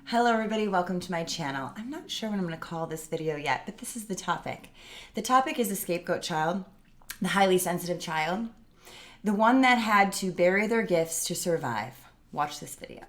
Hello everybody, welcome to my channel. I'm not sure what I'm going to call this video yet, but this is the topic. The topic is the scapegoat child, the highly sensitive child, the one that had to bury their gifts to survive. Watch this video.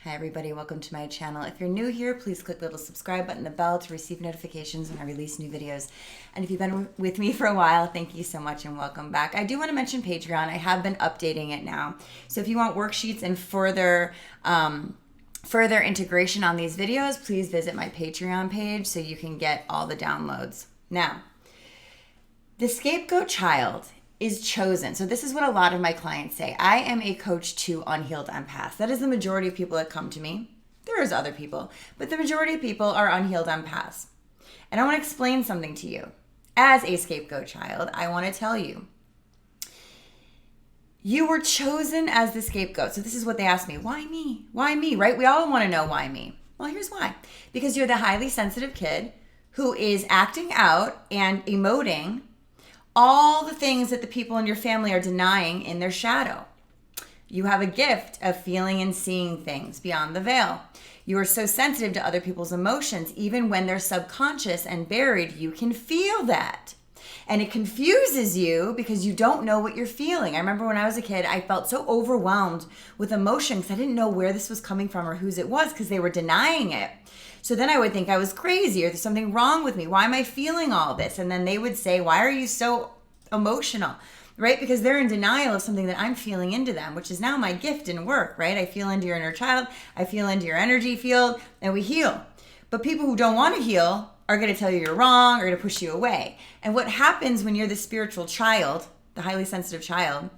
Hi everybody, welcome to my channel. If you're new here, please click the little subscribe button, the bell to receive notifications when I release new videos. And if you've been with me for a while, thank you so much and welcome back. I do want to mention Patreon. I have been updating it now. So if you want worksheets and further integration on these videos, please visit my Patreon page so you can get all the downloads. Now, the scapegoat child is chosen. So this is what a lot of my clients say. I am a coach to unhealed empaths. That is the majority of people that come to me. There is other people, but the majority of people are unhealed empaths. And I want to explain something to you. As a scapegoat child, I want to tell you, you were chosen as the scapegoat. So this is what they ask me. Why me? Why me, right? We all want to know why me. Well, here's why. Because you're the highly sensitive kid who is acting out and emoting all the things that the people in your family are denying in their shadow. You have a gift of feeling and seeing things beyond the veil. You are so sensitive to other people's emotions, even when they're subconscious and buried, you can feel that. And it confuses you because you don't know what you're feeling. I remember when I was a kid, I felt so overwhelmed with emotion because I didn't know where this was coming from or whose it was because they were denying it. So then I would think I was crazy or there's something wrong with me. Why am I feeling all this? And then they would say, why are you so emotional? Right? Because they're in denial of something that I'm feeling into them, which is now my gift and work, right? I feel into your inner child. I feel into your energy field and we heal. But people who don't want to heal are going to tell you you're wrong or going to push you away. And what happens when you're the spiritual child, the highly sensitive child,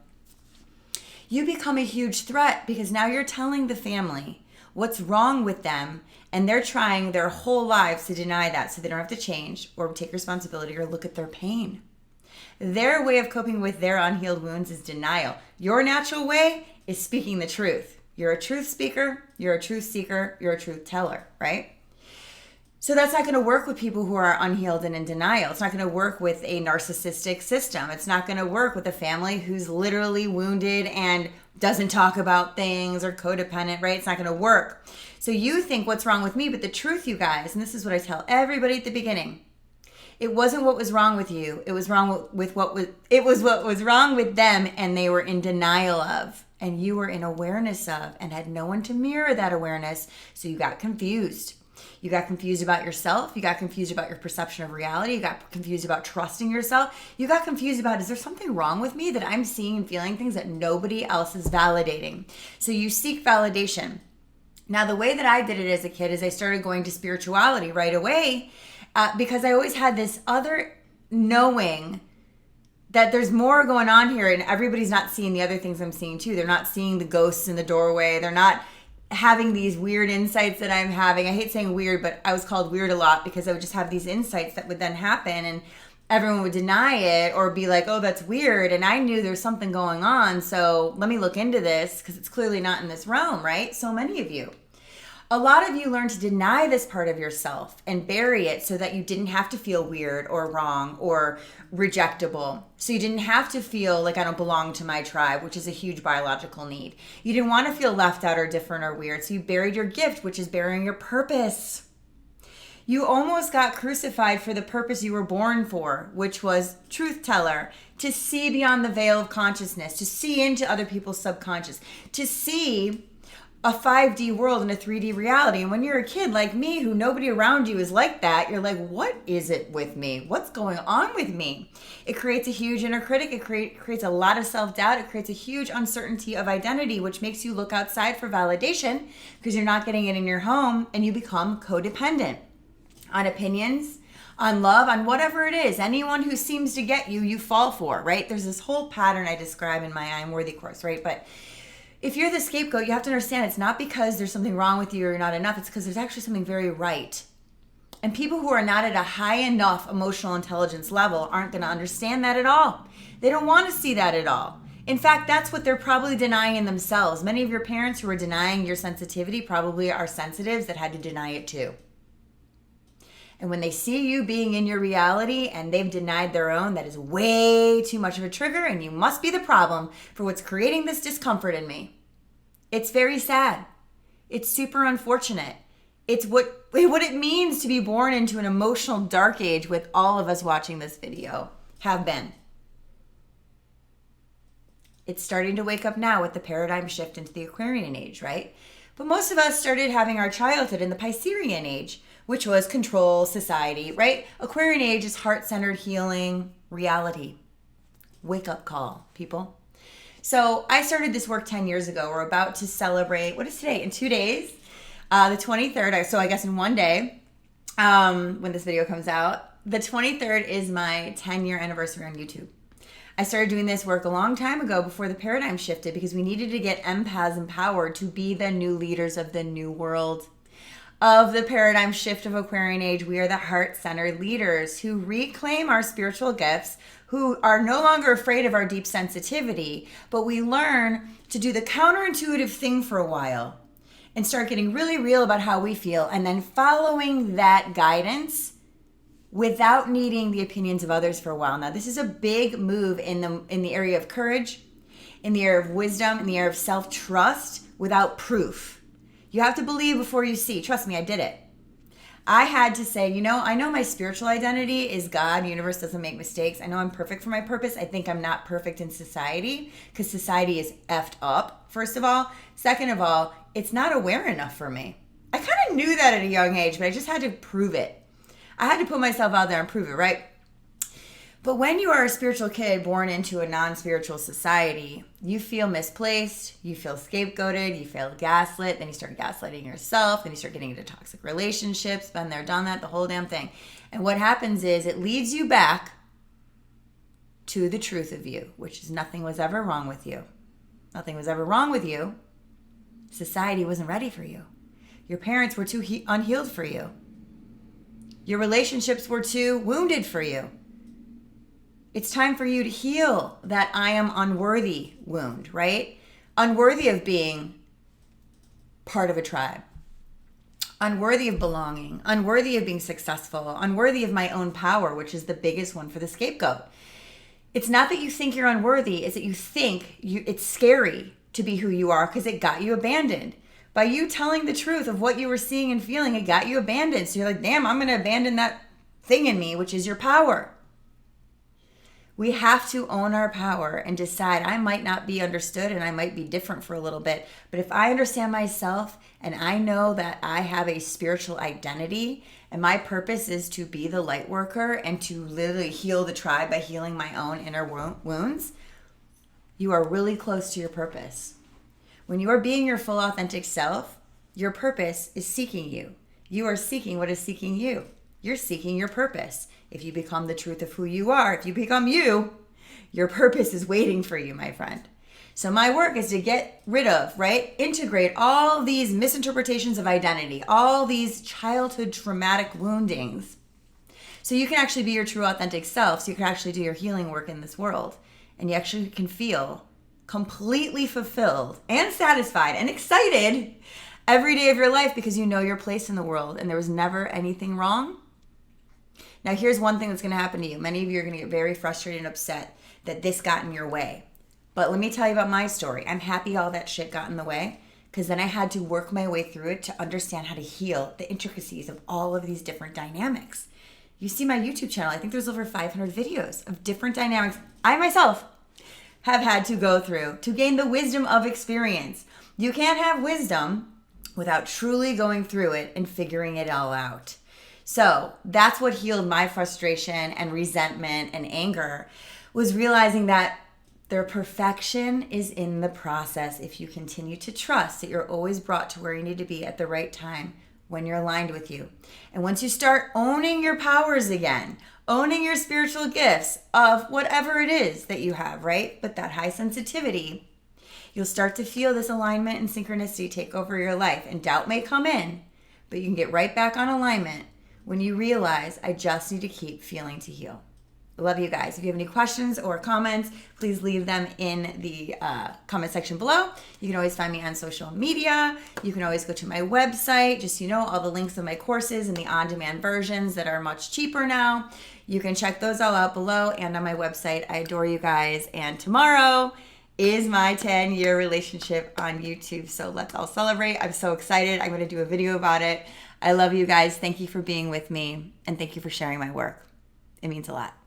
you become a huge threat because now you're telling the family what's wrong with them, and they're trying their whole lives to deny that so they don't have to change or take responsibility or look at their pain. Their way of coping with their unhealed wounds is denial. Your natural way is speaking the truth. You're a truth speaker, you're a truth seeker, you're a truth teller, right? So that's not going to work with people who are unhealed and in denial. It's not going to work with a narcissistic system. It's not going to work with a family who's literally wounded and doesn't talk about things or codependent, right? It's not going to work. So you think what's wrong with me, but the truth, you guys, and this is what I tell everybody at the beginning, it wasn't what was wrong with you. It was wrong with what was wrong with them, and they were in denial of, and you were in awareness of, and had no one to mirror that awareness. So you got confused. You got confused about yourself. You got confused about your perception of reality. You got confused about trusting yourself. You got confused about, is there something wrong with me that I'm seeing and feeling things that nobody else is validating? So you seek validation. Now, the way that I did it as a kid is I started going to spirituality right away because I always had this other knowing that there's more going on here and everybody's not seeing the other things I'm seeing too. They're not seeing the ghosts in the doorway. They're not having these weird insights that I'm having. I hate saying weird, but I was called weird a lot because I would just have these insights that would then happen and everyone would deny it or be like, oh, that's weird. And I knew there's something going on. So let me look into this because it's clearly not in this realm, right? So many of you. A lot of you learned to deny this part of yourself and bury it so that you didn't have to feel weird or wrong or rejectable. So you didn't have to feel like I don't belong to my tribe, which is a huge biological need. You didn't want to feel left out or different or weird. So you buried your gift, which is burying your purpose. You almost got crucified for the purpose you were born for, which was truth teller, to see beyond the veil of consciousness, to see into other people's subconscious, to see a 5D world and a 3D reality. And when you're a kid like me, who nobody around you is like that, you're like, what is it with me? What's going on with me? It creates a huge inner critic. It creates a lot of self-doubt. It creates a huge uncertainty of identity, which makes you look outside for validation because you're not getting it in your home, and you become codependent on opinions, on love, on whatever it is. Anyone who seems to get you, you fall for, right? There's this whole pattern I describe in my I'm Worthy course, right? But if you're the scapegoat, you have to understand it's not because there's something wrong with you or you're not enough. It's because there's actually something very right And people who are not at a high enough emotional intelligence level aren't going to understand that at all. They don't want to see that at all. In fact, that's what they're probably denying in themselves. Many of your parents who are denying your sensitivity probably are sensitives that had to deny it too. And when they see you being in your reality and they've denied their own, that is way too much of a trigger, and you must be the problem for what's creating this discomfort in me. It's very sad. It's super unfortunate. It's what it means to be born into an emotional dark age with all of us watching this video have been. It's starting to wake up now with the paradigm shift into the Aquarian age, right? But most of us started having our childhood in the Piscean age, which was control, society, right? Aquarian age is heart-centered healing, reality. Wake up call, people. So I started this work 10 years ago. We're about to celebrate, what is today? In 2 days, the 23rd. So I guess in 1 day, when this video comes out, the 23rd is my 10-year anniversary on YouTube. I started doing this work a long time ago before the paradigm shifted because we needed to get empaths empowered to be the new leaders of the new world. Of the paradigm shift of Aquarian age, we are the heart-centered leaders who reclaim our spiritual gifts, who are no longer afraid of our deep sensitivity, but we learn to do the counterintuitive thing for a while and start getting really real about how we feel, and then following that guidance without needing the opinions of others for a while. Now, this is a big move in the area of courage, in the area of wisdom, in the area of self-trust without proof. You have to believe before you see. Trust me, I did it. I had to say, I know my spiritual identity is God. The universe doesn't make mistakes. I know I'm perfect for my purpose. I think I'm not perfect in society because society is effed up, first of all. Second of all, it's not aware enough for me. I kind of knew that at a young age, but I just had to prove it. I had to put myself out there and prove it, right? But when you are a spiritual kid born into a non-spiritual society, you feel misplaced, you feel scapegoated, you feel gaslit, then you start gaslighting yourself, then you start getting into toxic relationships, been there, done that, the whole damn thing. And what happens is it leads you back to the truth of you, which is nothing was ever wrong with you. Nothing was ever wrong with you. Society wasn't ready for you. Your parents were too unhealed for you. Your relationships were too wounded for you. It's time for you to heal that I am unworthy wound, right? Unworthy of being part of a tribe. Unworthy of belonging. Unworthy of being successful. Unworthy of my own power, which is the biggest one for the scapegoat. It's not that you think you're unworthy, it's that you think it's scary to be who you are because it got you abandoned. By you telling the truth of what you were seeing and feeling, it got you abandoned. So you're like, damn, I'm going to abandon that thing in me, which is your power. We have to own our power and decide I might not be understood and I might be different for a little bit. But if I understand myself and I know that I have a spiritual identity and my purpose is to be the light worker and to literally heal the tribe by healing my own inner wounds, you are really close to your purpose. When you are being your full authentic self, your purpose is seeking you. You are seeking what is seeking you. You're seeking your purpose. If you become the truth of who you are, if you become you, your purpose is waiting for you, my friend. So my work is to get rid of, right? Integrate all these misinterpretations of identity, all these childhood traumatic woundings, so you can actually be your true authentic self, so you can actually do your healing work in this world, and you actually can feel completely fulfilled and satisfied and excited every day of your life because you know your place in the world and there was never anything wrong. Now, here's one thing that's going to happen to you. Many of you are going to get very frustrated and upset that this got in your way. But let me tell you about my story. I'm happy all that shit got in the way because then I had to work my way through it to understand how to heal the intricacies of all of these different dynamics. You see my YouTube channel. I think there's over 500 videos of different dynamics I myself have had to go through to gain the wisdom of experience. You can't have wisdom without truly going through it and figuring it all out. So that's what healed my frustration and resentment and anger, was realizing that their perfection is in the process if you continue to trust that you're always brought to where you need to be at the right time when you're aligned with you. And once you start owning your powers again, owning your spiritual gifts of whatever it is that you have, right? But that high sensitivity, you'll start to feel this alignment and synchronicity take over your life. And doubt may come in, but you can get right back on alignment when you realize I just need to keep feeling to heal. I love you guys. If you have any questions or comments, please leave them in the comment section below. You can always find me on social media. You can always go to my website. Just so you know, all the links of my courses and the on-demand versions that are much cheaper now. You can check those all out below and on my website. I adore you guys. And tomorrow is my 10-year relationship on YouTube. So let's all celebrate. I'm so excited. I'm going to do a video about it. I love you guys. Thank you for being with me. And thank you for sharing my work. It means a lot.